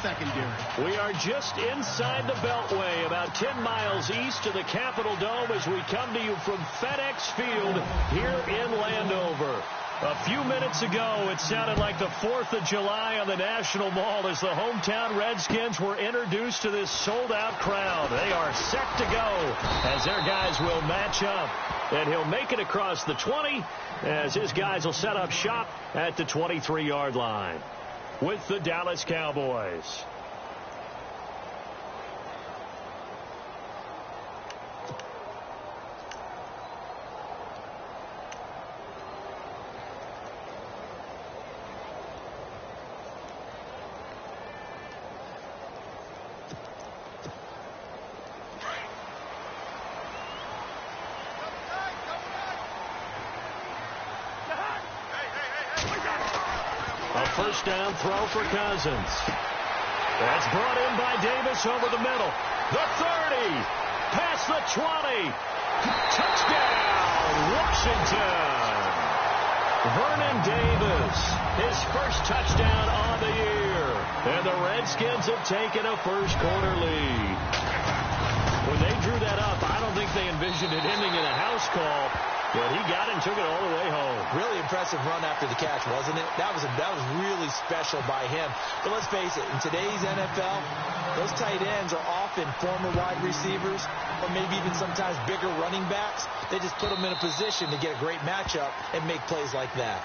secondary. We are just inside the Beltway, about 10 miles east of the Capitol Dome as we come to you from FedEx Field here in Landover. A few minutes ago, it sounded like the 4th of July on the National Mall as the hometown Redskins were introduced to this sold-out crowd. They are set to go as their guys will match up. And he'll make it across the 20 as his guys will set up shop at the 23-yard line with the Dallas Cowboys. First down throw for Cousins. That's brought in by Davis over the middle. The 30. Past the 20. Touchdown, Washington. Vernon Davis, his first touchdown on the year. And the Redskins have taken a first-quarter lead. When they drew that up, I don't think they envisioned it ending in a house call. But he got it and took it all the way home. Really impressive run after the catch, wasn't it? That was really special by him. But let's face it, in today's NFL, those tight ends are often former wide receivers or maybe even sometimes bigger running backs. They just put them in a position to get a great matchup and make plays like that.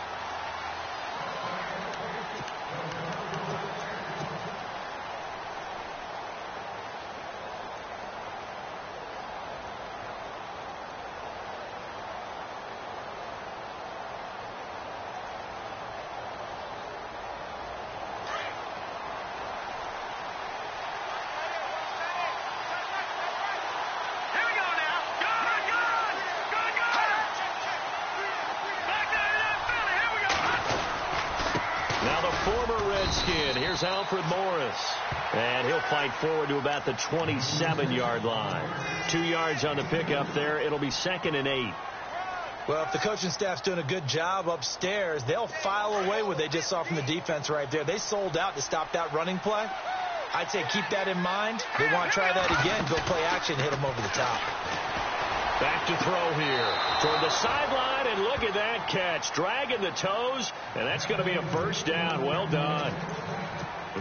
Here's Alfred Morris. And he'll fight forward to about the 27-yard line. 2 yards on the pickup there. It'll be 2nd and 8. Well, if the coaching staff's doing a good job upstairs, they'll file away what they just saw from the defense right there. They sold out to stop that running play. I'd say keep that in mind. They want to try that again. Go play action, hit them over the top. Back to throw here. Toward the sideline, and look at that catch. Dragging the toes, and that's going to be a first down. Well done.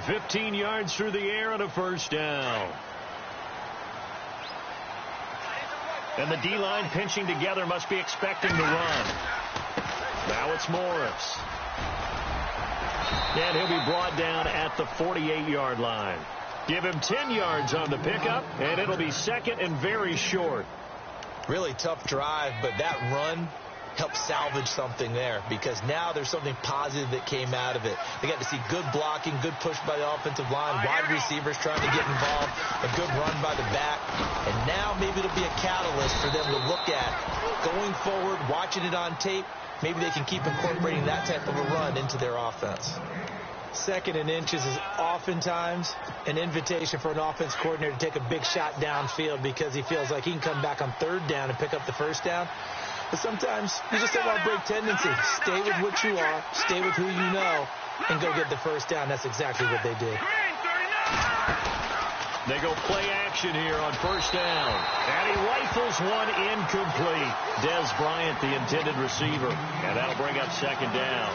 15 yards through the air on a first down. And the D-line pinching together must be expecting to run. Now it's Morris. And he'll be brought down at the 48-yard line. Give him 10 yards on the pickup, and it'll be 2nd and very short. Really tough drive, but that run helped salvage something there because now there's something positive that came out of it. They got to see good blocking, good push by the offensive line, wide receivers trying to get involved, a good run by the back, and now maybe it'll be a catalyst for them to look at going forward, watching it on tape. Maybe they can keep incorporating that type of a run into their offense. 2nd and inches is oftentimes an invitation for an offense coordinator to take a big shot downfield because he feels like he can come back on 3rd down and pick up the first down. But sometimes you just have a break tendency. Stay with what you are, stay with who you know, and go get the first down. That's exactly what they did. They go play action here on first down. And he rifles one incomplete. Dez Bryant, the intended receiver. And that'll bring up 2nd down.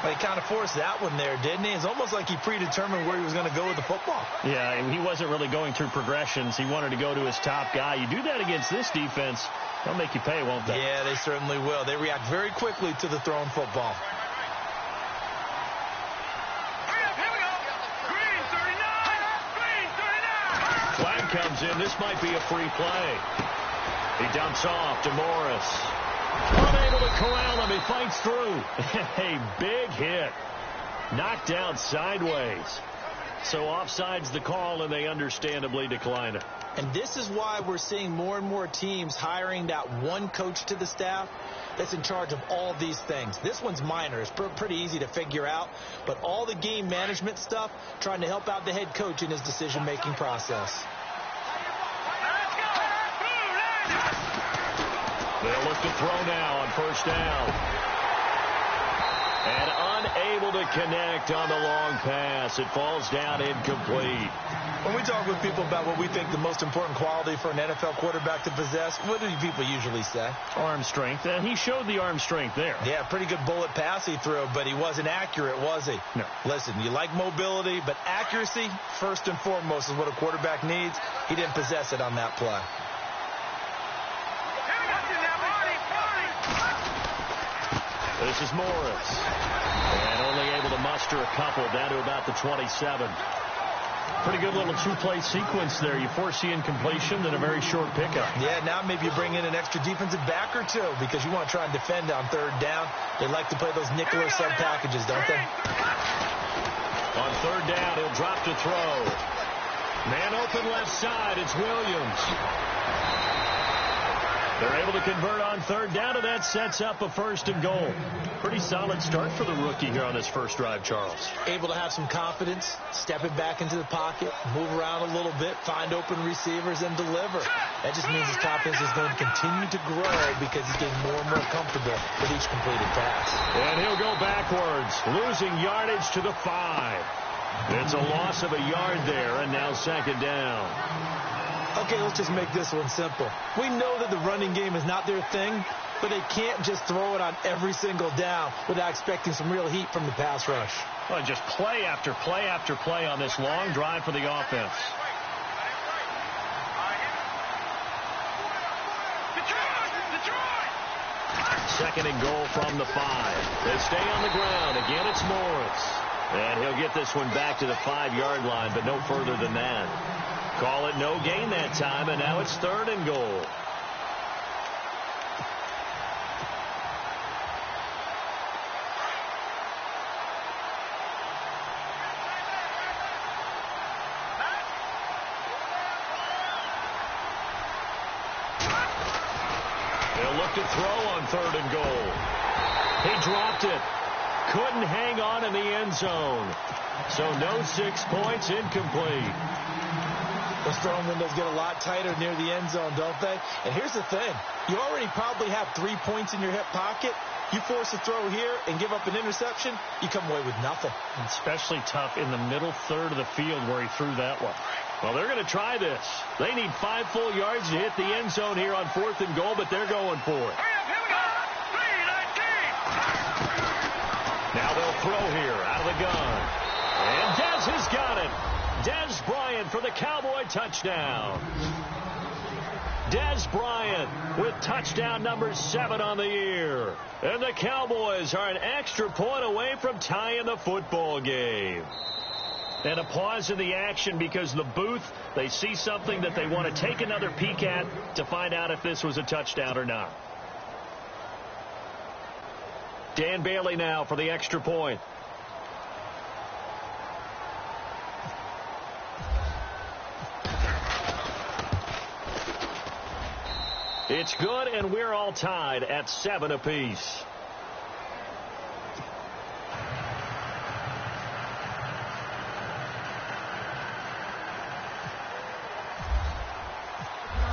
Well, he kind of forced that one there, didn't he? It's almost like he predetermined where he was going to go with the football. Yeah, and he wasn't really going through progressions. He wanted to go to his top guy. You do that against this defense, they'll make you pay, won't they? Yeah, they certainly will. They react very quickly to the thrown football. Flag comes in. This might be a free play. He dumps off to Morris. Unable to corral him. He fights through. A big hit. Knocked down sideways. So offside's the call, and they understandably decline it. And this is why we're seeing more and more teams hiring that one coach to the staff that's in charge of all these things. This one's minor. It's pretty easy to figure out. But all the game management stuff, trying to help out the head coach in his decision-making process. They'll look to throw now on first down. And unable to connect on the long pass. It falls down incomplete. When we talk with people about what we think the most important quality for an NFL quarterback to possess, what do people usually say? Arm strength. And he showed the arm strength there. Yeah, pretty good bullet pass he threw, but he wasn't accurate, was he? No. Listen, you like mobility, but accuracy, first and foremost, is what a quarterback needs. He didn't possess it on that play. This is Morris. And only able to muster a couple down to about the 27. Pretty good little two-play sequence there. You foresee incompletion, then a very short pickup. Yeah, now maybe you bring in an extra defensive back or two because you want to try and defend on third down. They like to play those nickel or sub packages, don't they? On third down, he'll drop to throw. Man open left side. It's Williams. They're able to convert on third down, and that sets up a 1st and goal. Pretty solid start for the rookie here on his first drive, Charles. Able to have some confidence, step it back into the pocket, move around a little bit, find open receivers, and deliver. That just means his confidence is going to continue to grow because he's getting more and more comfortable with each completed pass. And he'll go backwards, losing yardage to the 5. It's a loss of a yard there, and now 2nd down. Okay, let's just make this one simple. We know that the running game is not their thing, but they can't just throw it on every single down without expecting some real heat from the pass rush. Well, just play after play after play on this long drive for the offense. Second and goal from the 5. They stay on the ground. Again, it's Morris. And he'll get this one back to the 5-yard line, but no further than that. Call it no gain that time, and now it's 3rd and goal. They'll look to throw on 3rd and goal. He dropped it. Couldn't hang on in the end zone. So no 6 points, incomplete. Those throwing windows get a lot tighter near the end zone, don't they? And here's the thing. You already probably have 3 points in your hip pocket. You force a throw here and give up an interception, you come away with nothing. Especially tough in the middle third of the field where he threw that one. Well, they're going to try this. They need 5 full yards to hit the end zone here on 4th and goal, but they're going for it. Now they'll throw here out of the gun. And Dez has got it. Dez Bryant for the Cowboy touchdown. Dez Bryant with touchdown number 7 on the year. And the Cowboys are an extra point away from tying the football game. And a pause in the action because the booth, they see something that they want to take another peek at to find out if this was a touchdown or not. Dan Bailey now for the extra point. It's good, and we're all tied at 7 apiece.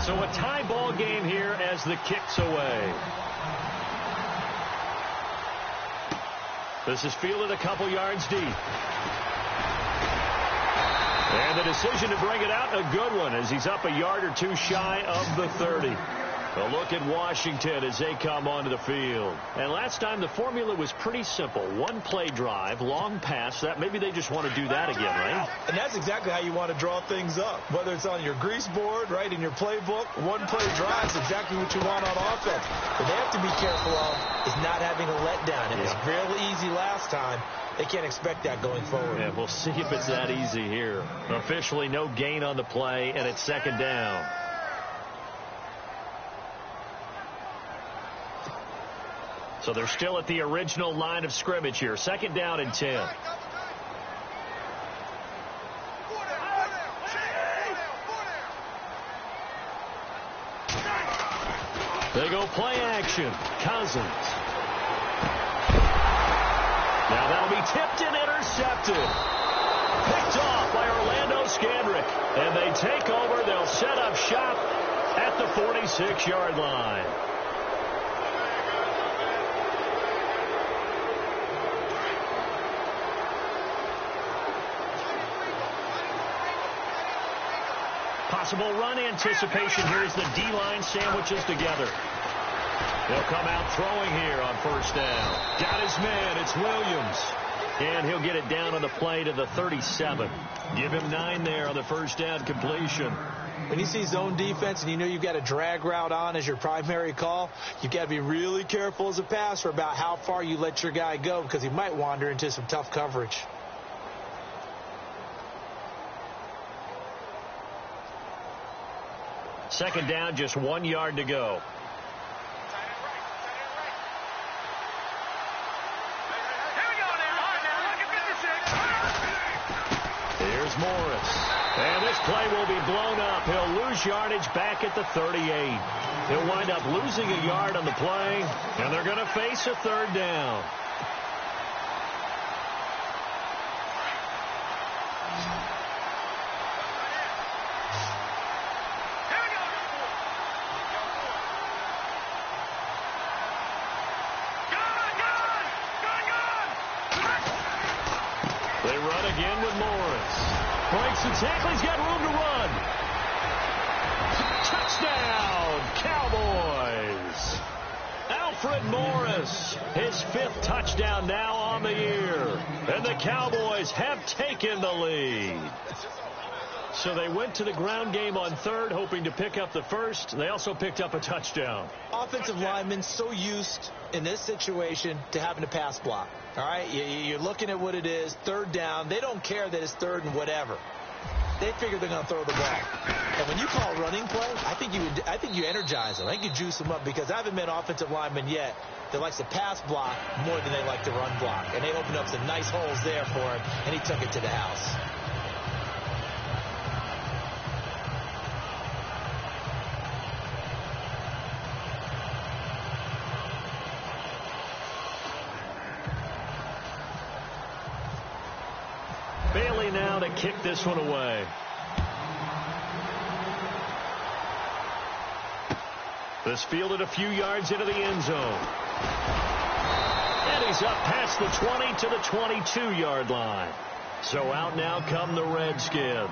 So a tie ball game here as the kick's away. This is fielded a couple yards deep. And the decision to bring it out, a good one, as he's up a yard or 2 shy of the 30. A look at Washington as they come onto the field. And last time the formula was pretty simple. 1-play drive, long pass. That maybe they just want to do that again, right? And that's exactly how you want to draw things up. Whether it's on your grease board, right, in your playbook, 1-play drive is exactly what you want on offense. What they have to be careful of is not having a letdown. It was real easy last time. They can't expect that going forward. Yeah, we'll see if it's that easy here. Officially no gain on the play, and it's 2nd down. So they're still at the original line of scrimmage here. 2nd down and 10. They go play action. Cousins. Now that'll be tipped and intercepted. Picked off by Orlando Scandrick. And they take over. They'll set up shop at the 46-yard line. Possible run anticipation here as the D-line sandwiches together. He'll come out throwing here on first down. Got his man. It's Williams. And he'll get it down on the play to the 37. Give him 9 there on the first down completion. When you see zone defense and you know you've got a drag route on as your primary call, you've got to be really careful as a passer about how far you let your guy go because he might wander into some tough coverage. Second down, just 1 yard to go. Here's Morris. And this play will be blown up. He'll lose yardage back at the 38. He'll wind up losing a yard on the play, and they're going to face a third down. They run again with Morris. Breaks the tackle. He's got room to run. Touchdown, Cowboys. Alfred Morris, his 5th touchdown now on the year. And the Cowboys have taken the lead. So they went to the ground game on third, hoping to pick up the first. They also picked up a touchdown. Offensive linemen so used in this situation to having to pass block. All right, you're looking at what it is, third down. They don't care that it's third and whatever. They figure they're going to throw the ball. And when you call a running play, I think you energize them. I think you juice them up because I haven't met offensive linemen yet that likes to pass block more than they like to run block. And they opened up some nice holes there for him, and he took it to the house. Bailey now to kick this one away. This fielded a few yards into the end zone. And he's up past the 20 to the 22-yard line. So out now come the Redskins.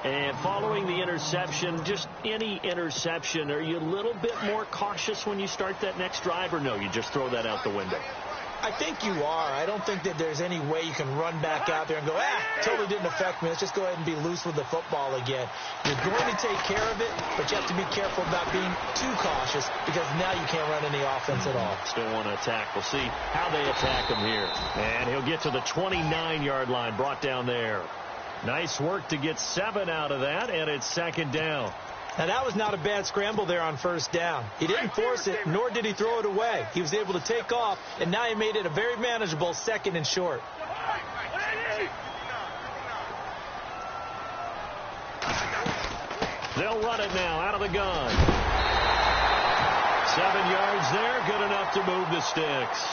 And following the interception, just any interception, are you a little bit more cautious when you start that next drive, or no, you just throw that out the window? I think you are. I don't think that there's any way you can run back out there and go, totally didn't affect me. Let's just go ahead and be loose with the football again. You're going to take care of it, but you have to be careful about being too cautious because now you can't run any offense at all. Still want to attack. We'll see how they attack him here. And he'll get to the 29-yard line, brought down there. Nice work to get 7 out of that, and it's second down. Now, that was not a bad scramble there on first down. He didn't force it, nor did he throw it away. He was able to take off, and now he made it a very manageable 2nd and short. They'll run it now out of the gun. 7 yards there, good enough to move the sticks.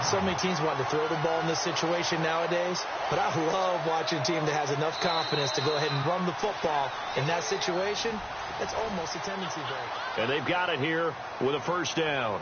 So many teams want to throw the ball in this situation nowadays, but I love watching a team that has enough confidence to go ahead and run the football in that situation. That's almost a tendency there. And they've got it here with a first down.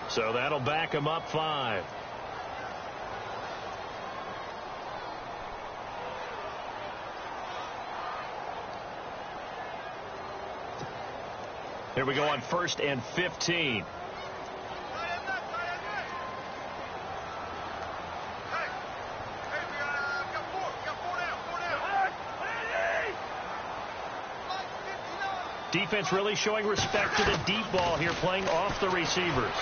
So that'll back him up 5. Here we go on 1st and 15. Defense really showing respect to the deep ball here, playing off the receivers.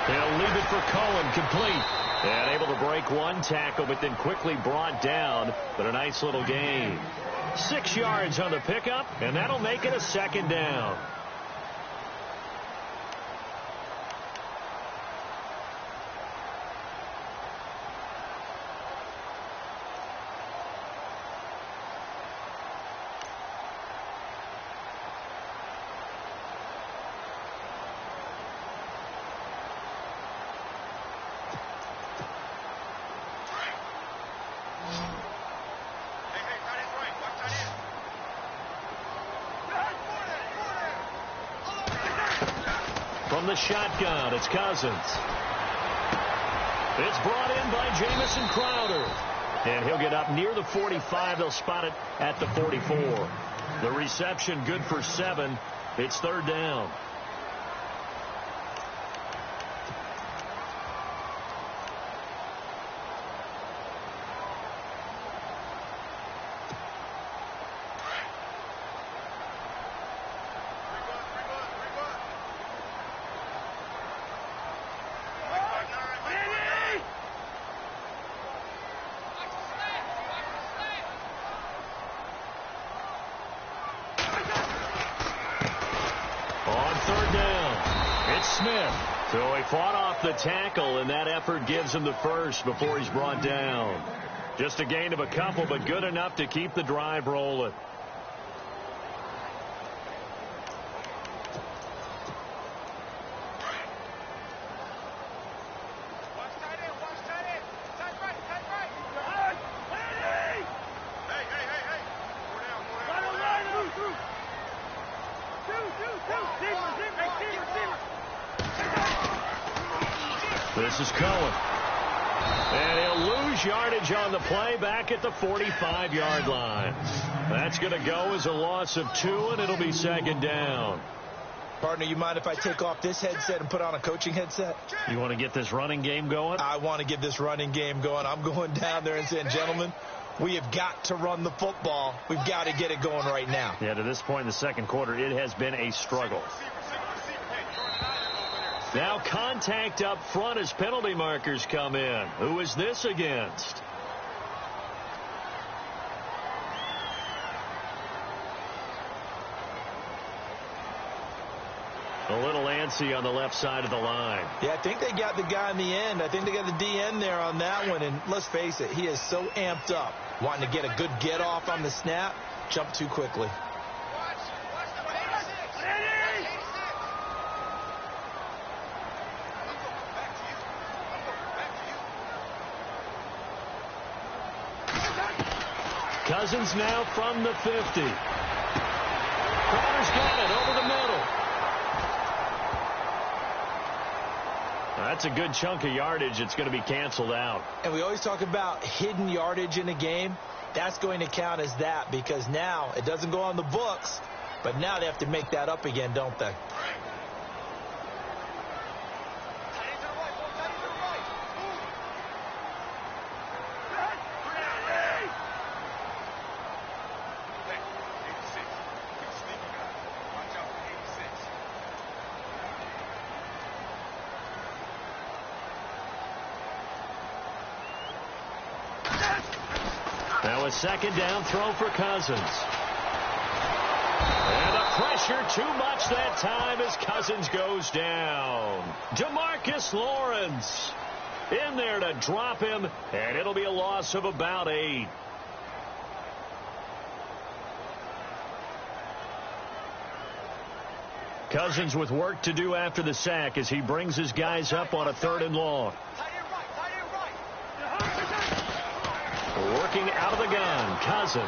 They'll leave it for Cohen, complete. And able to break one tackle, but then quickly brought down. But a nice little gain. 6 yards on the pickup, and that'll make it a second down. From the shotgun, it's Cousins. It's brought in by Jamison Crowder. And he'll get up near the 45. They'll spot it at the 44. The reception good for 7. It's third down. So he fought off the tackle, and that effort gives him the first before he's brought down. Just a gain of a couple, but good enough to keep the drive rolling. This is Cohen. And he'll lose yardage on the play back at the 45-yard line. That's going to go as a loss of 2, and it'll be second down. Partner, you mind if I take off this headset and put on a coaching headset? You want to get this running game going? I want to get this running game going. I'm going down there and saying, gentlemen, we have got to run the football. We've got to get it going right now. Yeah, to this point in the second quarter, it has been a struggle. Now contact up front as penalty markers come in. Who is this against? A little antsy on the left side of the line. Yeah, I think they got the guy in the end. I think they got the DN there on that one. And let's face it, he is so amped up, wanting to get a good get off on the snap, jump too quickly. Cousins now from the 50. Crowder's got it over the middle. That's a good chunk of yardage. It's going to be canceled out. And we always talk about hidden yardage in a game. That's going to count as that because now it doesn't go on the books, but now they have to make that up again, don't they? Now a second down throw for Cousins. And the pressure too much that time as Cousins goes down. DeMarcus Lawrence in there to drop him, and it'll be a loss of about 8. Cousins with work to do after the sack as he brings his guys up on a 3rd and long. Working out of the gun, Cousins.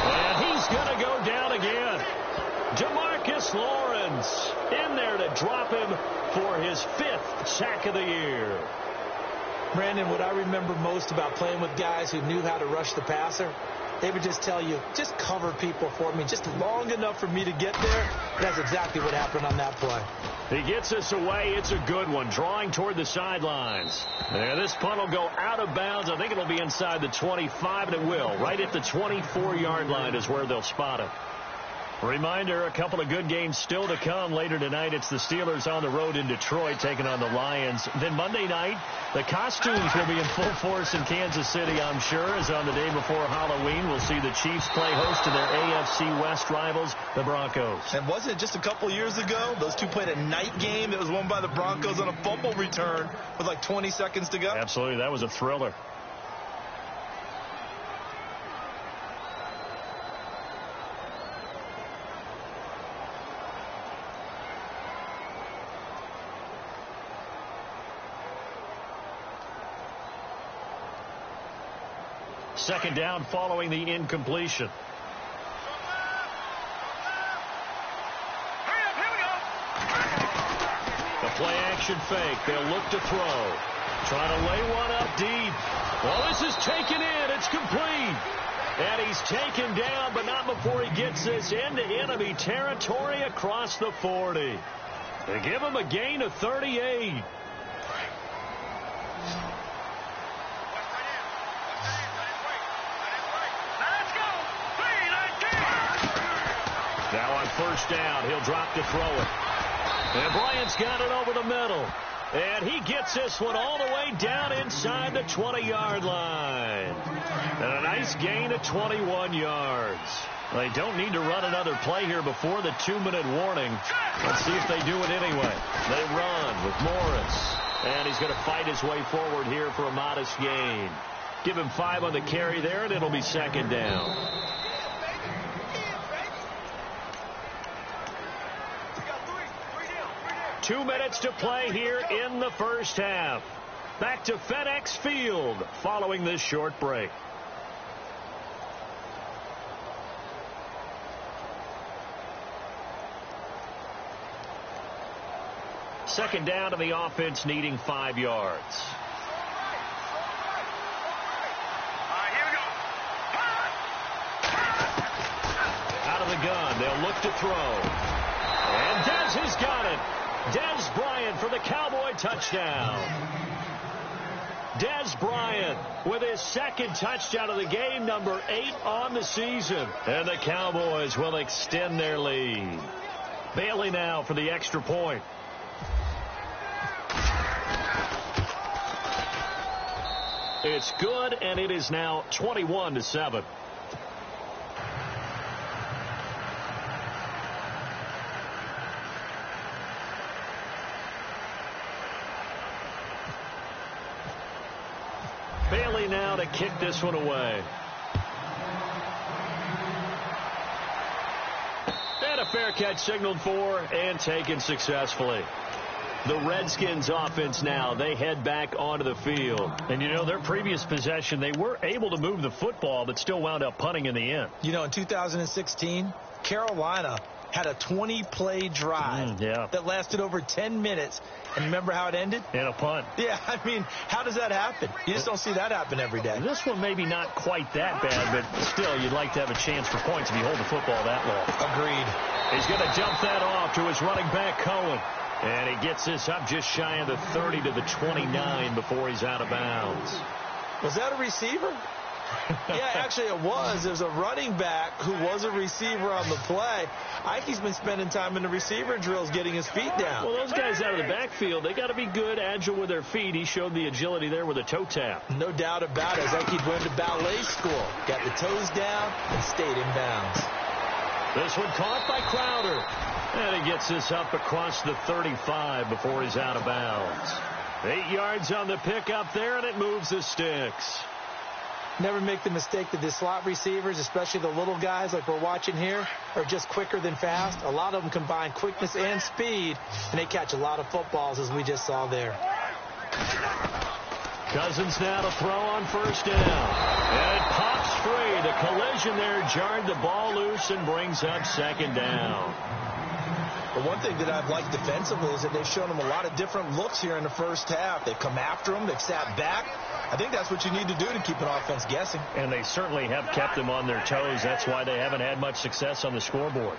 And he's going to go down again. DeMarcus Lawrence in there to drop him for his 5th sack of the year. Brandon, what I remember most about playing with guys who knew how to rush the passer, they would just tell you, just cover people for me just long enough for me to get there. That's exactly what happened on that play. He gets us away. It's a good one. Drawing toward the sidelines. And this punt will go out of bounds. I think it'll be inside the 25, and it will. Right at the 24-yard line is where they'll spot it. Reminder, a couple of good games still to come. Later tonight, it's the Steelers on the road in Detroit taking on the Lions. Then Monday night, the costumes will be in full force in Kansas City, I'm sure, as on the day before Halloween, we'll see the Chiefs play host to their AFC West rivals, the Broncos. And wasn't it just a couple years ago, those two played a night game that was won by the Broncos on a fumble return with like 20 seconds to go? Absolutely, that was a thriller. Second down following the incompletion. The play action fake. They'll look to throw. Trying to lay one up deep. Well, this is taken in. It's complete. And he's taken down, but not before he gets this into enemy territory across the 40. They give him a gain of 38. Now on first down, he'll drop to throw it. And Bryant's got it over the middle. And he gets this one all the way down inside the 20-yard line. And a nice gain of 21 yards. They don't need to run another play here before the 2-minute warning. Let's see if they do it anyway. They run with Morris. And he's going to fight his way forward here for a modest gain. Give him 5 on the carry there, and it'll be second down. 2 minutes to play here in the first half. Back to FedEx Field following this short break. Second down to the offense, needing 5 yards. Out of the gun, they'll look to throw. And Dez has got it. Dez Bryant for the Cowboy touchdown. Dez Bryant with his second touchdown of the game, number 8 on the season. And the Cowboys will extend their lead. Bailey now for the extra point. It's good, and it is now 21-7. Bailey now to kick this one away. And a fair catch signaled for and taken successfully. The Redskins offense now, they head back onto the field. And, you know, their previous possession, they were able to move the football, but still wound up punting in the end. You know, in 2016, Carolina had a 20-play drive that lasted over 10 minutes. And remember how it ended? In a punt. Yeah, I mean, how does that happen? You just don't see that happen every day. This one maybe not quite that bad, but still, you'd like to have a chance for points if you hold the football that long. Agreed. He's going to jump that off to his running back, Cohen. And he gets this up just shy of the 30 to the 29 before he's out of bounds. Was that a receiver? Yeah, actually it was. There's a running back who was a receiver on the play. Ike's been spending time in the receiver drills getting his feet down. Well, those guys out of the backfield, they got to be good, agile with their feet. He showed the agility there with a toe tap. No doubt about it. As Ike went to ballet school. Got the toes down and stayed in bounds. This one caught by Crowder. And he gets this up across the 35 before he's out of bounds. 8 yards on the pickup there, and it moves the sticks. Never make the mistake that the slot receivers, especially the little guys like we're watching here, are just quicker than fast. A lot of them combine quickness and speed, and they catch a lot of footballs, as we just saw there. Cousins now to throw on first down. And it pops free. The collision there jarred the ball loose and brings up second down. The one thing that I've liked defensively is that they've shown them a lot of different looks here in the first half. They've come after them. They've sat back. I think that's what you need to do to keep an offense guessing. And they certainly have kept them on their toes. That's why they haven't had much success on the scoreboard.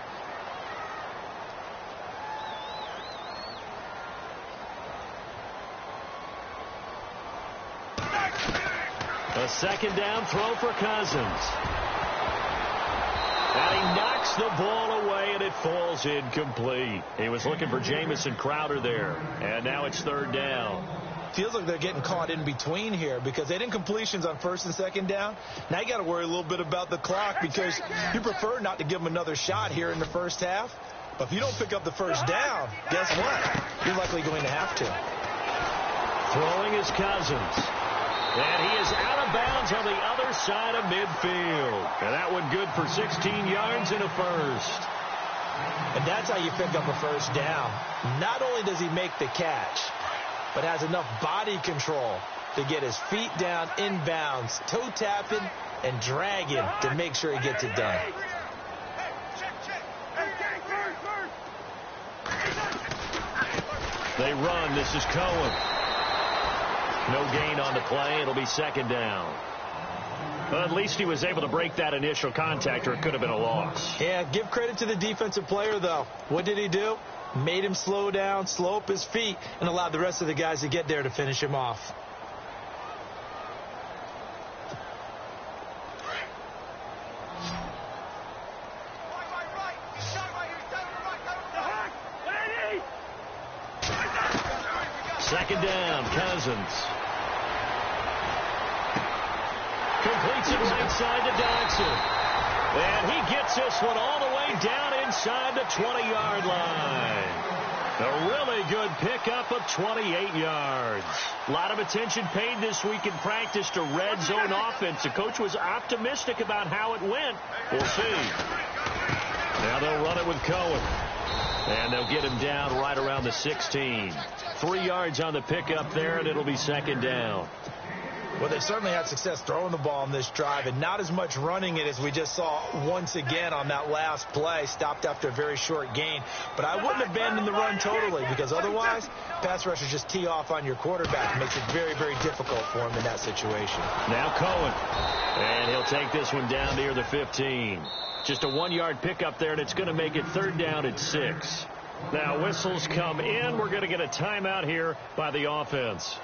A second down throw for Cousins. And he knocks the ball away, and it falls incomplete. He was looking for Jamison Crowder there, and now it's third down. Feels like they're getting caught in between here because they didn't completions on first and second down. Now you got to worry a little bit about the clock because you prefer not to give them another shot here in the first half. But if you don't pick up the first down, guess what? You're likely going to have to. Throwing is Cousins. And he is out of bounds on the other side of midfield. And that one good for 16 yards and a first. And that's how you pick up a first down. Not only does he make the catch, but has enough body control to get his feet down inbounds, toe tapping and dragging to make sure he gets it done. They run. This is Cohen. No gain on the play. It'll be second down. Well, at least he was able to break that initial contact, or it could have been a loss. Yeah, give credit to the defensive player, though. What did he do? Made him slow down, slow up his feet, and allowed the rest of the guys to get there to finish him off. Second down, Cousins. Completes it right side to Dodson. And he gets this one all the way down inside the 20-yard line. A really good pickup of 28 yards. A lot of attention paid this week in practice to red zone offense. The coach was optimistic about how it went. We'll see. Now they'll run it with Cohen. And they'll get him down right around the 16. 3 yards on the pickup there, and it'll be second down. Well, they certainly had success throwing the ball on this drive, and not as much running it as we just saw once again on that last play, stopped after a very short gain. But I wouldn't abandon the run totally, because otherwise, pass rushers just tee off on your quarterback. It makes it very, very difficult for him in that situation. Now Cohen, and he'll take this one down near the 15. Just a 1-yard pickup there, and it's going to make it third down at 6. Now whistles come in. We're going to get a timeout here by the offense,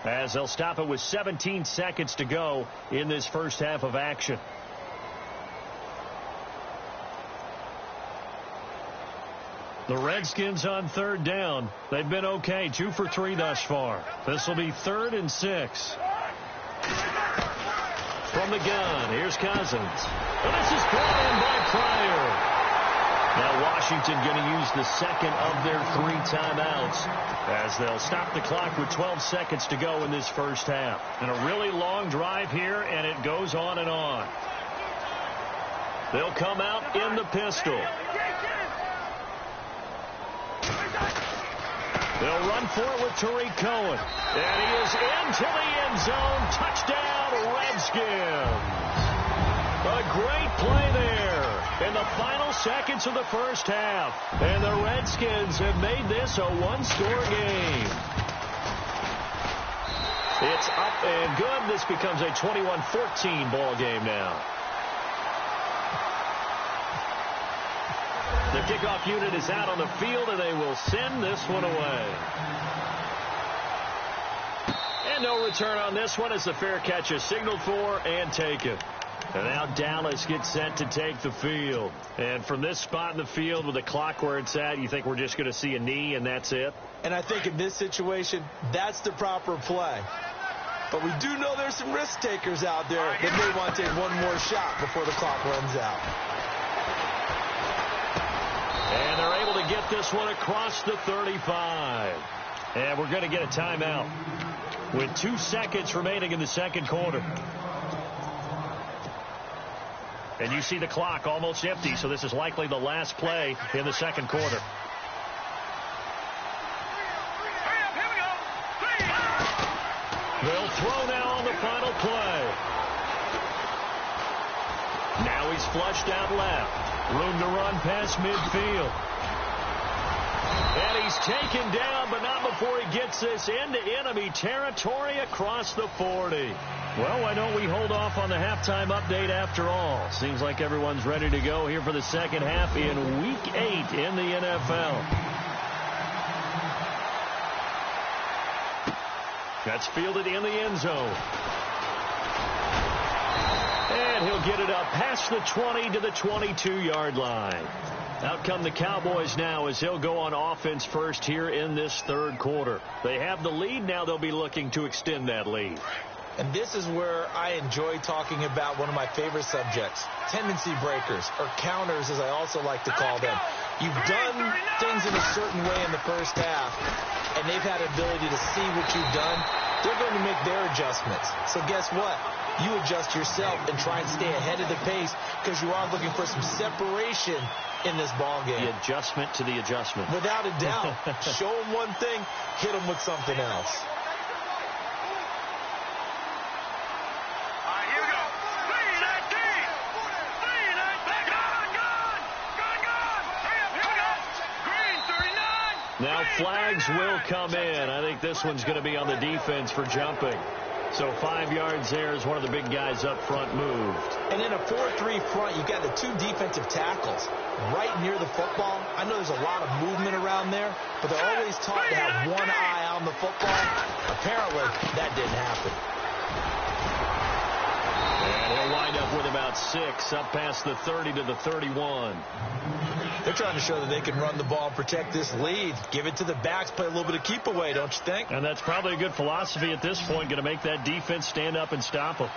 as they'll stop it with 17 seconds to go in this first half of action. The Redskins on third down. They've been okay, 2 for 3 thus far. This will be 3rd and 6. From the gun, here's Cousins. And this is brought in by Pryor. Now Washington going to use the second of their 3 timeouts, as they'll stop the clock with 12 seconds to go in this first half. And a really long drive here, and it goes on and on. They'll come out in the pistol. They'll run for it with Tariq Cohen. And he is into the end zone. Touchdown, Redskins. A great play there in the final seconds of the first half. And the Redskins have made this a one-score game. It's up and good. This becomes a 21-14 ball game now. The kickoff unit is out on the field, and they will send this one away. And no return on this one as the fair catch is signaled for and taken. And now Dallas gets set to take the field. And from this spot in the field with the clock where it's at, you think we're just going to see a knee and that's it? And I think in this situation, that's the proper play. But we do know there's some risk takers out there that may want to take one more shot before the clock runs out. And they're able to get this one across the 35. And we're going to get a timeout with 2 seconds remaining in the second quarter. And you see the clock almost empty, so this is likely the last play in the second quarter. They'll throw now on the final play. Now he's flushed out left. Room to run past midfield. And he's taken down, but not before he gets this into enemy territory across the 40. Well, why don't we hold off on the halftime update after all? Seems like everyone's ready to go here for the second half in Week 8 in the NFL. That's fielded in the end zone. And he'll He'll get it up past the 20 to the 22-yard line. Out come the Cowboys now as he'll go on offense first here in this third quarter. They have the lead. Now they'll be looking to extend that lead. And this is where I enjoy talking about one of my favorite subjects, tendency breakers, or counters as I also like to call them. You've done things in a certain way in the first half, and they've had ability to see what you've done. They're going to make their adjustments. So guess what? You adjust yourself and try and stay ahead of the pace because you are looking for some separation in this ball game. The adjustment to the adjustment. Without a doubt. Show them one thing, hit them with something else. Now flags will come in. I think this one's going to be on the defense for jumping. So 5 yards there as one of the big guys up front moved. And in a 4-3 front, you've got the 2 defensive tackles right near the football. I know there's a lot of movement around there, but they're always taught to have one eye on the football. Apparently, that didn't happen. And he'll wind up with about 6 up past the 30 to the 31. They're trying to show that they can run the ball and protect this lead. Give it to the backs, play a little bit of keep away, don't you think? And that's probably a good philosophy at this point, going to make that defense stand up and stop them.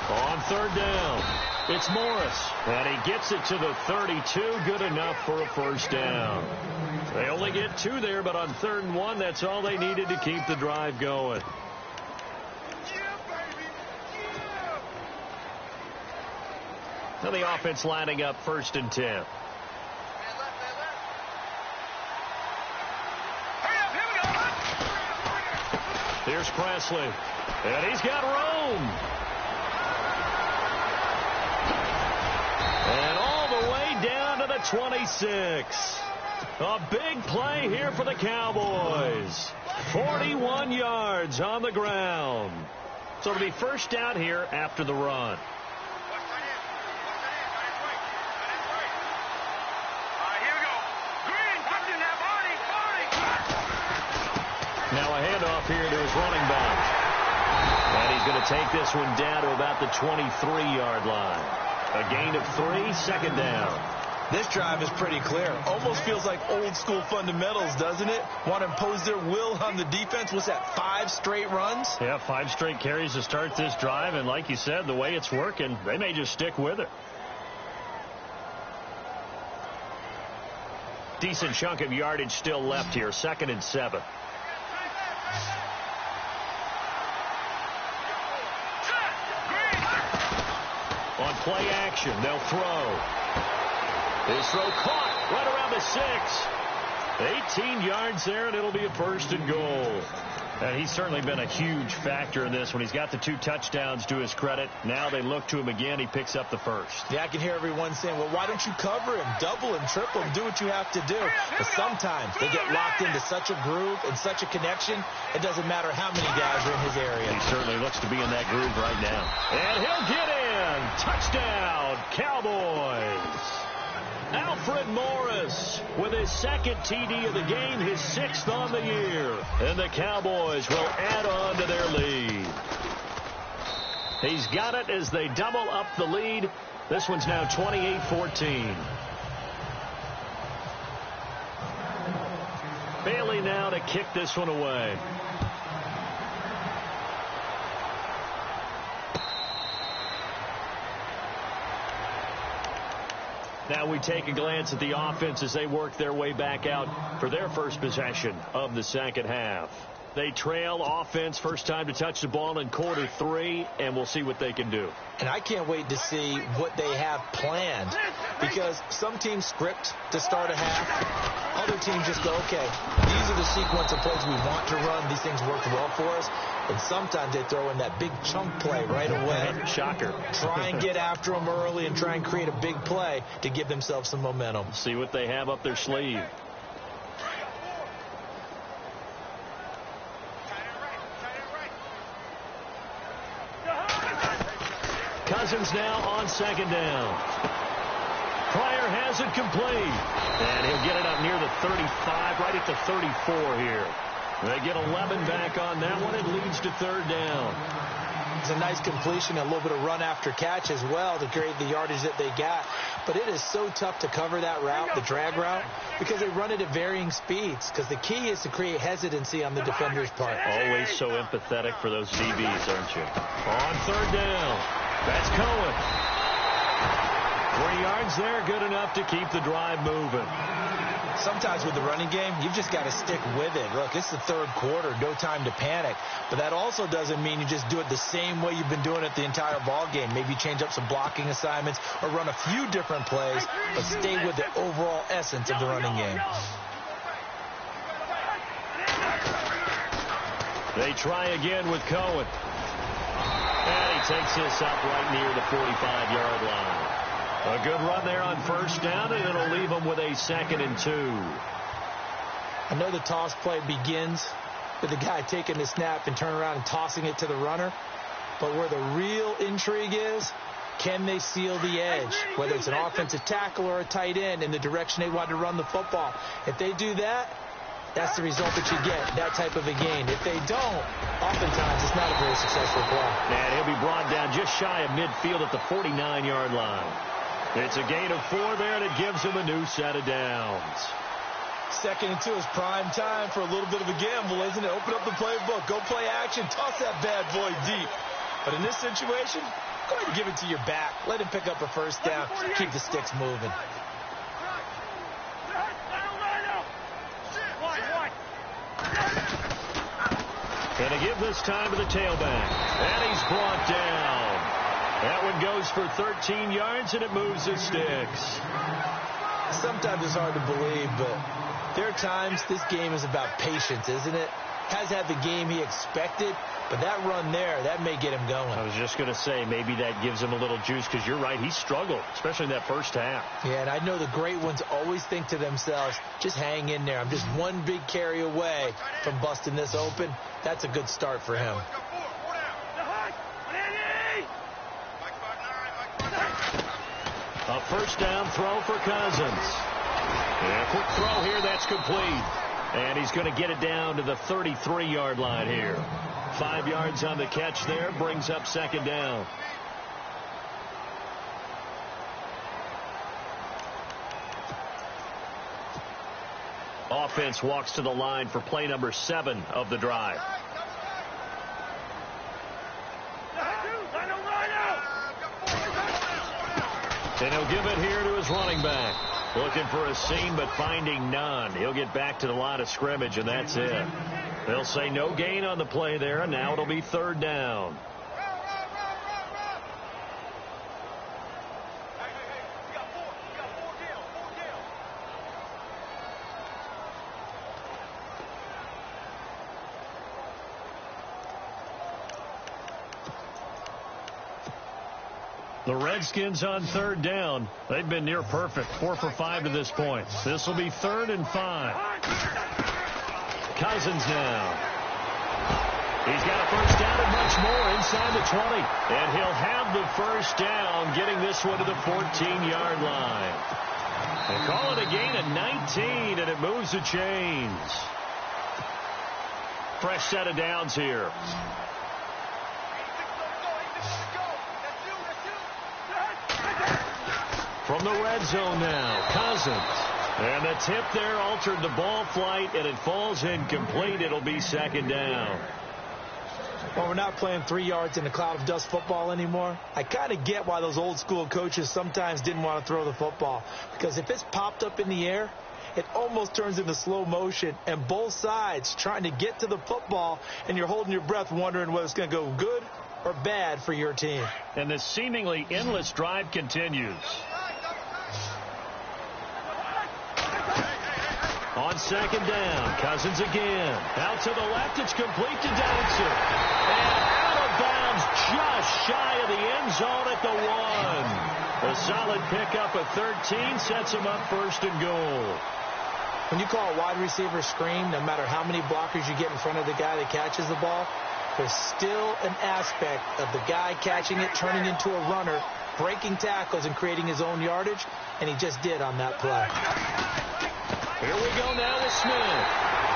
On third down, it's Morris. And he gets it to the 32, good enough for a first down. They only get 2 there, but on 3rd and 1, that's all they needed to keep the drive going. Now the offense lining up 1st and 10. Here's Presley. And he's got room. And all the way down to the 26. A big play here for the Cowboys. 41 yards on the ground. So it'll be first down here after the run. Now a handoff here to his running back. And he's going to take this one down to about the 23-yard line. A gain of 3, second down. This drive is pretty clear. Almost feels like old school fundamentals, doesn't it? Want to impose their will on the defense. What's that, 5 straight runs? Yeah, 5 straight carries to start this drive. And like you said, the way it's working, they may just stick with it. Decent chunk of yardage still left here. 2nd and 7. On play action, they'll throw. His throw caught right around the 6. 18 yards there, and it'll be a 1st and goal. And he's certainly been a huge factor in this one. He's got the 2 touchdowns to his credit. Now they look to him again. He picks up the 1st. Yeah, I can hear everyone saying, well, why don't you cover him, double him, triple him, do what you have to do. But sometimes they get locked into such a groove and such a connection, it doesn't matter how many guys are in his area. He certainly looks to be in that groove right now. And he'll get in. Touchdown, Cowboys. Alfred Morris with his 2nd TD of the game, his 6th on the year. And the Cowboys will add on to their lead. He's got it as they double up the lead. This one's now 28-14. Bailey now to kick this one away. Now we take a glance at the offense as they work their way back out for their first possession of the second half. They trail offense, first time to touch the ball in quarter 3, and we'll see what they can do. And I can't wait to see what they have planned, because some teams script to start a half. Other teams just go, okay, these are the sequence of plays we want to run. These things work well for us. And sometimes they throw in that big chunk play right away. Shocker. Try and get after them early and try and create a big play to give themselves some momentum. See what they have up their sleeve. Cousins now on 2nd down. Pryor there, has it complete. And he'll get it up near the 35, right at the 34 here. They get 11 back on that one. It leads to third down. It's a nice completion, a little bit of run after catch as well to create the yardage that they got. But it is so tough to cover that route, the drag route, because they run it at varying speeds. Because the key is to create hesitancy on the defender's part. Always so empathetic for those DBs, aren't you? On third down, that's Cohen. 3 yards there, good enough to keep the drive moving. Sometimes with the running game, you've just got to stick with it. Look, it's the third quarter, no time to panic. But that also doesn't mean you just do it the same way you've been doing it the entire ball game. Maybe change up some blocking assignments or run a few different plays, but stay with the overall essence of the running game. They try again with Cohen. And he takes this up right near the 45-yard line. A good run there on first down, and it'll leave them with a 2nd and 2. I know the toss play begins with the guy taking the snap and turning around and tossing it to the runner. But where the real intrigue is, can they seal the edge? Whether it's an offensive tackle or a tight end in the direction they want to run the football. If they do that, that's the result that you get, that type of a gain. If they don't, oftentimes it's not a very successful play. And he'll be brought down just shy of midfield at the 49-yard line. It's a gain of 4 there, and it gives him a new set of downs. 2nd and 2 is prime time for a little bit of a gamble, isn't it? Open up the playbook, go play action, toss that bad boy deep. But in this situation, go ahead and give it to your back. Let him pick up a first down, keep the sticks moving. And to give this time to the tailback. And he's brought down. That one goes for 13 yards, and it moves the sticks. Sometimes it's hard to believe, but there are times this game is about patience, isn't it? Has had the game he expected, but that run there, that may get him going. I was just going to say, maybe that gives him a little juice, because you're right, he struggled, especially in that first half. Yeah, and I know the great ones always think to themselves, just hang in there. I'm just one big carry away from busting this open. That's a good start for him. A first down throw for Cousins. And a quick throw here, that's complete. And he's going to get it down to the 33-yard line here. 5 yards on the catch there, brings up 2nd down. Offense walks to the line for play number 7 of the drive. And he'll give it here to his running back. Looking for a seam, but finding none. He'll get back to the line of scrimmage, and that's it. They'll say no gain on the play there, and now it'll be 3rd down. The Redskins on 3rd down. They've been near perfect, 4 for 5 to this point. This will be 3rd and 5. Cousins now. He's got a first down and much more inside the 20. And he'll have the first down, getting this one to the 14-yard line. They call it a gain of 19, and it moves the chains. Fresh set of downs here. From the red zone now, Cousins. And the tip there altered the ball flight, and it falls incomplete. It'll be 2nd down. Well, we're not playing 3 yards in a cloud of dust football anymore. I kind of get why those old school coaches sometimes didn't want to throw the football. Because if it's popped up in the air, it almost turns into slow motion, and both sides trying to get to the football, and you're holding your breath wondering whether it's going to go good or bad for your team. And the seemingly endless drive continues. On 2nd down, Cousins again. Out to the left, it's complete to Dodson. And out of bounds, just shy of the end zone at the 1. A solid pickup of 13 sets him up 1st and goal. When you call a wide receiver screen, no matter how many blockers you get in front of the guy that catches the ball, there's still an aspect of the guy catching it turning into a runner breaking tackles and creating his own yardage, and he just did on that play. Here we go now with Smith.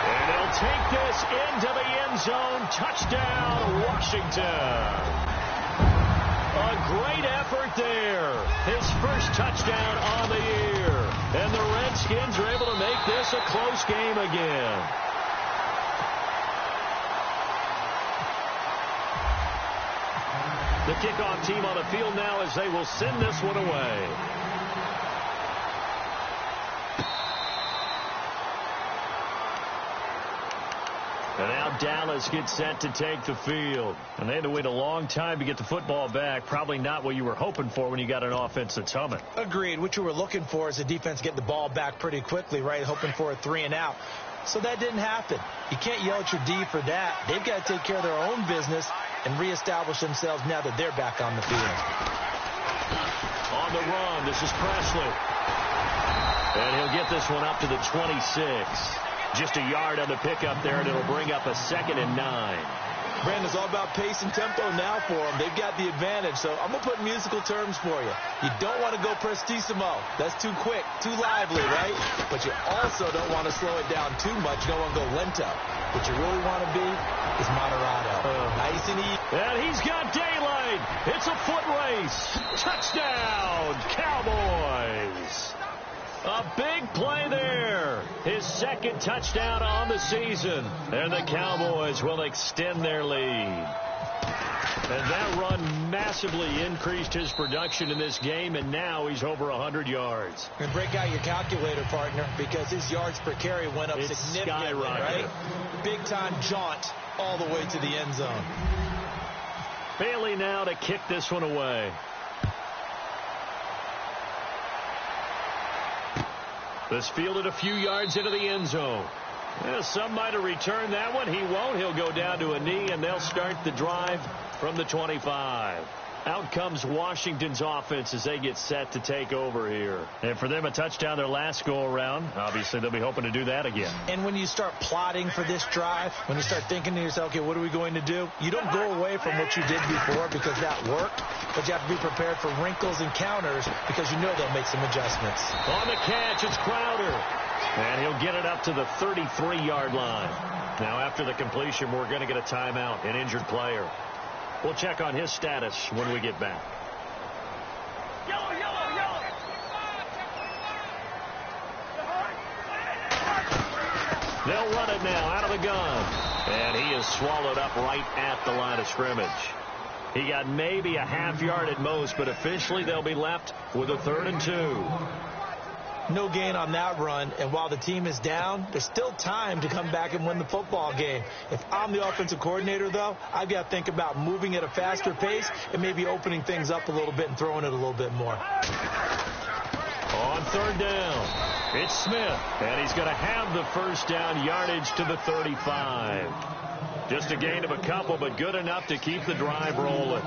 And he'll take this into the end zone. Touchdown, Washington. A great effort there. His first touchdown on the year. And the Redskins are able to make this a close game again. The kickoff team on the field now as they will send this one away. And now Dallas gets set to take the field. And they had to wait a long time to get the football back. Probably not what you were hoping for when you got an offense that's humming. Agreed. What you were looking for is the defense get the ball back pretty quickly, right? Hoping for a 3 and out. So that didn't happen. You can't yell at your D for that. They've got to take care of their own business and reestablish themselves now that they're back on the field. On the run, this is Presley. And he'll get this one up to the 26. Just a yard on the pickup there, and it'll bring up a 2nd and 9. Brandon, it's all about pace and tempo now for them. They've got the advantage, so I'm going to put musical terms for you. You don't want to go prestissimo. That's too quick, too lively, right? But you also don't want to slow it down too much. You don't want to go lento. What you really want to be is moderato. Nice and easy. And he's got daylight. It's a foot race. Touchdown, Cowboys. A big play there. His 2nd touchdown on the season. And the Cowboys will extend their lead. And that run massively increased his production in this game, and now he's over 100 yards. And break out your calculator, partner, because his yards per carry went up significantly, right? Big-time jaunt all the way to the end zone. Bailey now to kick this one away. This fielded a few yards into the end zone. Well, some might have returned that one. He won't. He'll go down to a knee, and they'll start the drive from the 25. Out comes Washington's offense as they get set to take over here. And for them, a touchdown their last go-around. Obviously, they'll be hoping to do that again. And when you start plotting for this drive, when you start thinking to yourself, okay, what are we going to do? You don't go away from what you did before because that worked, but you have to be prepared for wrinkles and counters because you know they'll make some adjustments. On the catch, it's Crowder. And he'll get it up to the 33-yard line. Now, after the completion, we're going to get a timeout, an injured player. We'll check on his status when we get back. They'll run it now out of the gun. And he is swallowed up right at the line of scrimmage. He got maybe a half yard at most, but officially they'll be left with a 3rd and 2. No gain on that run, and while the team is down, there's still time to come back and win the football game. If I'm the offensive coordinator, though, I've got to think about moving at a faster pace and maybe opening things up a little bit and throwing it a little bit more. On 3rd down, it's Smith, and he's going to have the first down yardage to the 35. Just a gain of a couple, but good enough to keep the drive rolling.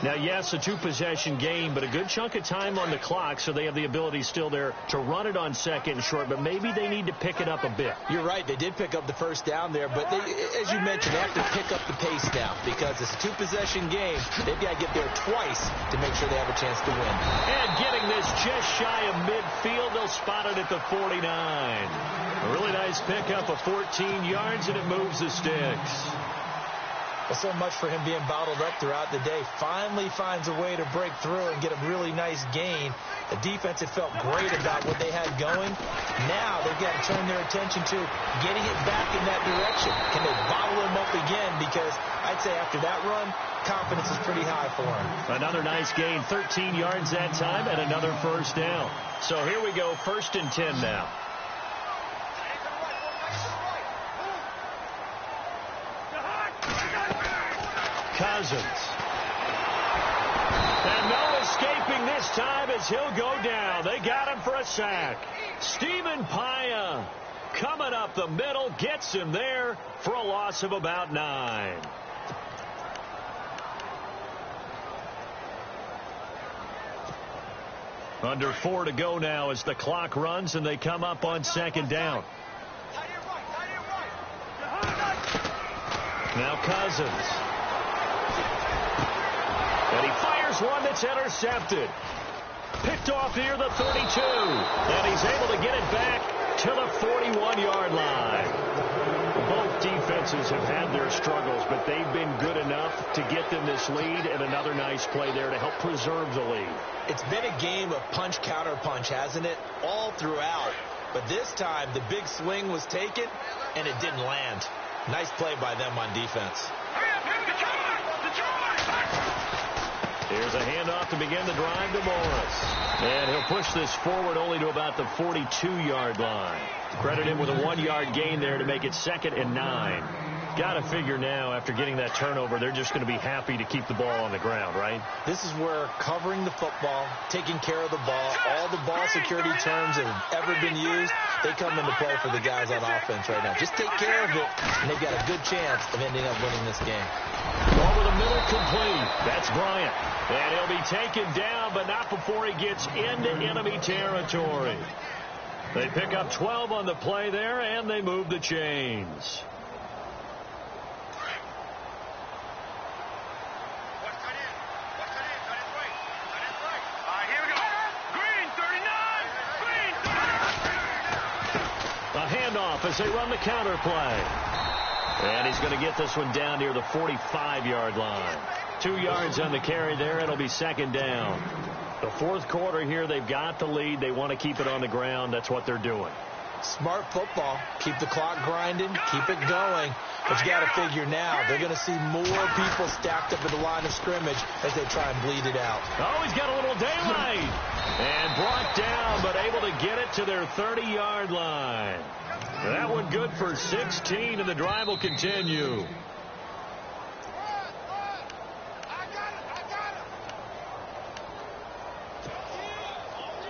Now, yes, a 2-possession game, but a good chunk of time on the clock, so they have the ability still there to run it on 2nd and short, but maybe they need to pick it up a bit. You're right. They did pick up the first down there, but they, as you mentioned, they have to pick up the pace now because it's a 2-possession game. They've got to get there twice to make sure they have a chance to win. And getting this just shy of midfield, they'll spot it at the 49. A really nice pickup of 14 yards, and it moves the sticks. Well, so much for him being bottled up throughout the day. Finally finds a way to break through and get a really nice gain. The defense had felt great about what they had going. Now they've got to turn their attention to getting it back in that direction. Can they bottle him up again? Because I'd say after that run, confidence is pretty high for him. Another nice gain, 13 yards that time, and another first down. So here we go, 1st and 10 now. Cousins. And no escaping this time as he'll go down. They got him for a sack. Stephen Paya coming up the middle, gets him there for a loss of about 9. Under 4 to go now as the clock runs and they come up on 2nd down. Now Cousins. And he fires one that's intercepted. Picked off near the 32. And he's able to get it back to the 41-yard line. Both defenses have had their struggles, but they've been good enough to get them this lead, and another nice play there to help preserve the lead. It's been a game of punch-counter-punch, hasn't it? All throughout. But this time, the big swing was taken, and it didn't land. Nice play by them on defense. Here's a handoff to begin the drive to Morris. And he'll push this forward only to about the 42-yard line. Credit him with a 1-yard gain there to make it 2nd and 9. Got to figure now, after getting that turnover, they're just going to be happy to keep the ball on the ground, right? This is where covering the football, taking care of the ball, all the ball security terms that have ever been used, they come into play for the guys on offense right now. Just take care of it, and they've got a good chance of ending up winning this game. Over the middle, complete. That's Bryant. And he'll be taken down, but not before he gets into enemy territory. They pick up 12 on the play there, and they move the chains. A handoff as they run the counter play. And he's going to get this one down near the 45-yard line. 2 yards on the carry there. It'll be 2nd down. The fourth quarter here, they've got the lead. They want to keep it on the ground. That's what they're doing. Smart football. Keep the clock grinding. Keep it going. But you got to figure now, they're going to see more people stacked up at the line of scrimmage as they try and bleed it out. Oh, he's got a little daylight. And brought down, but able to get it to their 30-yard line. That one good for 16, and the drive will continue.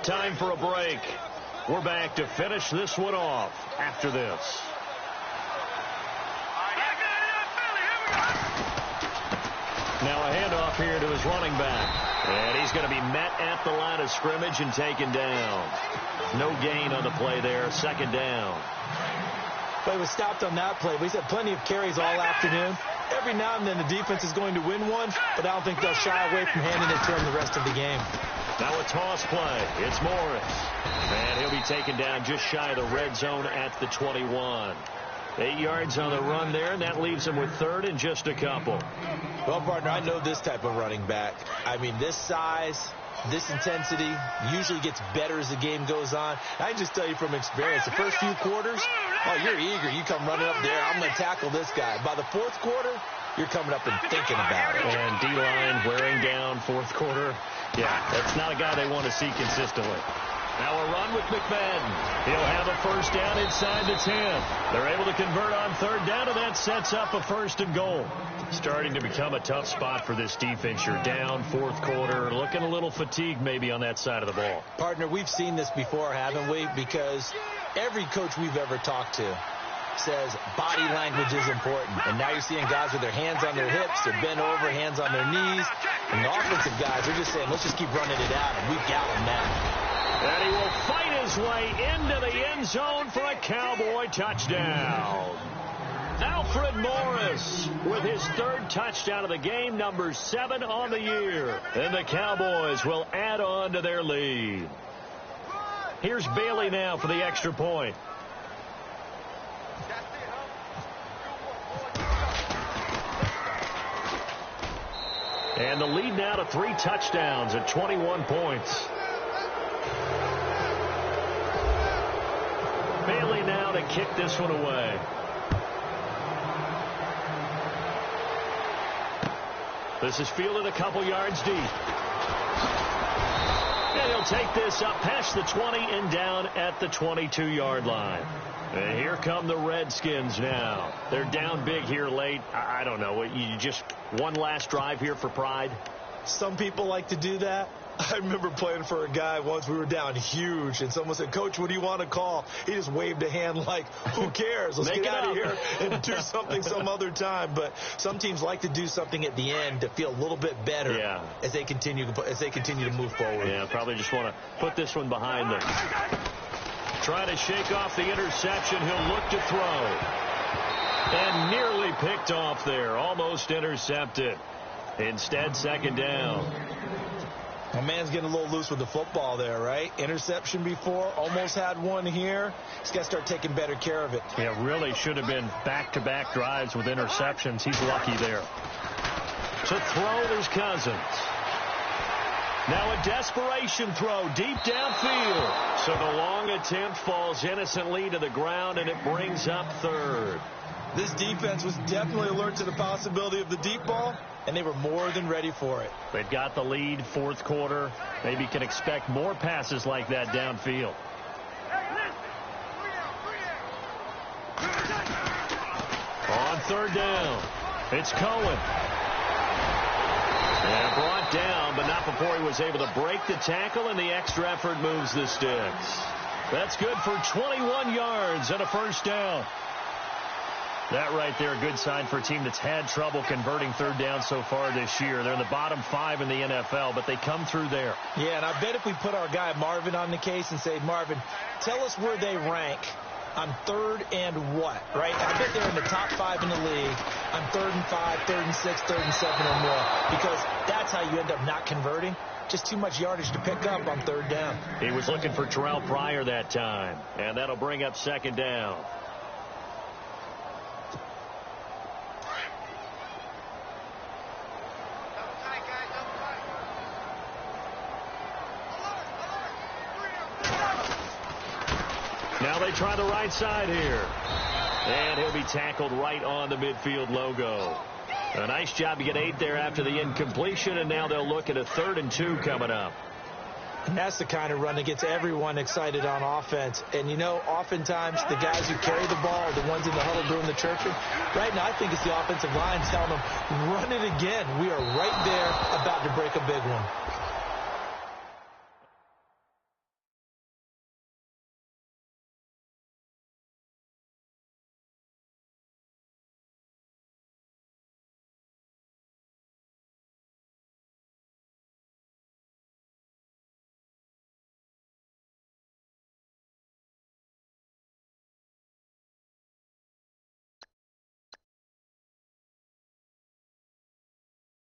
Time for a break. We're back to finish this one off after this. Now a handoff here to his running back. And he's going to be met at the line of scrimmage and taken down. No gain on the play there. 2nd down. But he was stopped on that play. But he's had plenty of carries all afternoon. Every now and then the defense is going to win one, but I don't think they'll shy away from handing it to him the rest of the game. Now a toss play. It's Morris. And he'll be taken down just shy of the red zone at the 21. 8 yards on the run there, and that leaves him with 3rd and just a couple. Well, partner, I know this type of running back. I mean, this size, this intensity usually gets better as the game goes on. I can just tell you from experience, the first few quarters, oh, you're eager. You come running up there. I'm going to tackle this guy. By the fourth quarter, you're coming up and thinking about it. And D-line wearing down fourth quarter. Yeah, that's not a guy they want to see consistently. Now a run with McFadden. He'll have a first down inside the 10. They're able to convert on 3rd down, and that sets up a 1st and goal. Starting to become a tough spot for this defense. You're down fourth quarter, looking a little fatigued maybe on that side of the ball. Partner, we've seen this before, haven't we? Because every coach we've ever talked to says body language is important. And now you're seeing guys with their hands on their hips, they're bent over, hands on their knees. And the offensive guys are just saying, let's just keep running it out, and we've got them now. And he will fight his way into the end zone for a Cowboy touchdown. Alfred Morris with his 3rd touchdown of the game, number 7 on the year. And the Cowboys will add on to their lead. Here's Bailey now for the extra point. And the lead now to 3 touchdowns at 21 points. Bailey now to kick this one away. This is fielded a couple yards deep. And he'll take this up past the 20 and down at the 22-yard line. And here come the Redskins now. They're down big here late. I don't know. You just one last drive here for pride? Some people like to do that. I remember playing for a guy once. We were down huge, and someone said, Coach, what do you want to call? He just waved a hand like, who cares? Let's get out of here and do something some other time. But some teams like to do something at the end to feel a little bit better as they continue to move forward. Yeah, probably just want to put this one behind them. Trying to shake off the interception. He'll look to throw. And nearly picked off there. Almost intercepted. Instead, second down. My man's getting a little loose with the football there, right? Interception before, almost had one here. He's got to start taking better care of it. Yeah, really should have been back-to-back drives with interceptions. He's lucky there. To throw, there's Cousins. Now a desperation throw deep downfield. So the long attempt falls innocently to the ground, and it brings up third. This defense was definitely alert to the possibility of the deep ball, and they were more than ready for it. They've got the lead, fourth quarter. Maybe can expect more passes like that downfield. On third down, it's Cohen. And brought down, but not before he was able to break the tackle, and the extra effort moves the sticks. That's good for 21 yards and a first down. That right there, a good sign for a team that's had trouble converting third down so far this year. They're in the bottom 5 in the NFL, but they come through there. Yeah, and I bet if we put our guy Marvin on the case and say, Marvin, tell us where they rank on third and what, right? I bet they're in the top 5 in the league on 3rd and 5, 3rd and 6, 3rd and 7 or more, because that's how you end up not converting. Just too much yardage to pick up on third down. He was looking for Terrell Pryor that time, and that'll bring up second down. Now they try the right side here. And he'll be tackled right on the midfield logo. A nice job to get 8 there after the incompletion, and now they'll look at a 3rd and 2 coming up. And that's the kind of run that gets everyone excited on offense. And, you know, oftentimes the guys who carry the ball are the ones in the huddle doing the churching. Right now, I think it's the offensive line telling them, run it again. We are right there about to break a big one.